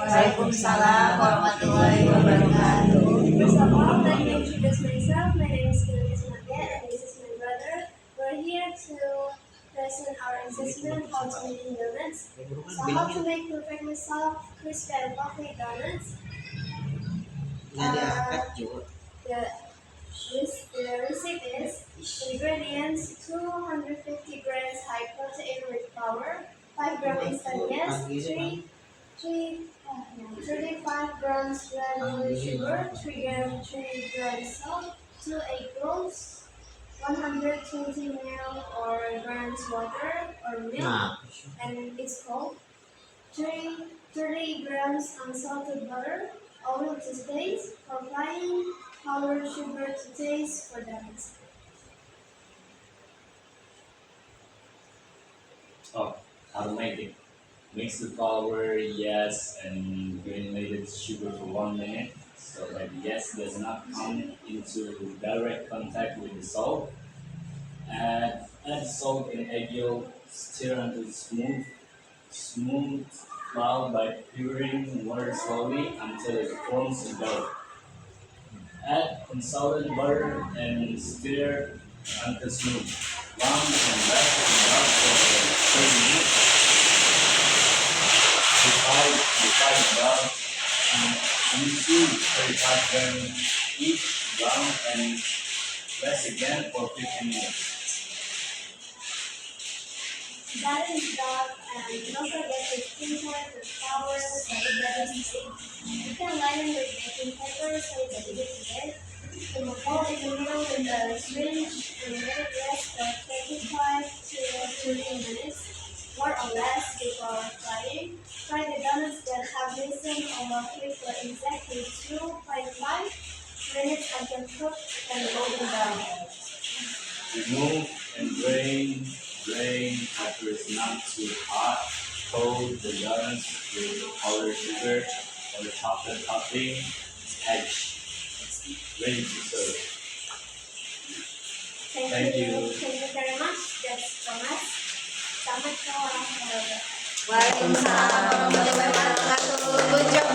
Waalaikumsalam warahmatullahi wabarakatuh. First of all, let me introduce myself. My name is Philippines Maget, and this is my brother. We're here to present our assessment how to make donuts. So how to make perfectly soft, crispy, and fluffy donuts. The recipe is ingredients: 250 grams high protein rich flour, 5 grams instant yes, 35 grams granulated sugar, 3 grams salt, 2 egg yolks, 120 ml or grams water or milk, and it's cold. 30 grams unsalted butter, oil to taste, for frying, powdered sugar to taste for donuts. Oh, how to make it. Mix the flour, yes, and granulated sugar for 1 minute so that the yes does not come into direct contact with the salt. Add salt and egg yolk, stir until smooth flour by pouring water slowly until it forms a dough. Add unsalted butter and stir until smooth. Warm and let it melt for 30 minutes. Divide about into 35 grams each, brown and rest again for 15 minutes. That is done, and don't forget to sprinkle the flour so it doesn't stick. You can line it with baking paper so it's easy to get. Put the bowl in the middle with the syringe and let it rest for 25 to 30 minutes, more or less, before frying. Fry the donuts that have risen over heat for exactly 2.5 minutes until cooked and golden brown. Remove and drain after it's not too hot. Coat the donuts with powdered sugar or chocolate topping. Edge. Ready to serve. Thank you. Thank you very much. That's from us. Selamat malam. Waalaikumsalam warahmatullahi wabarakatuh. Good job.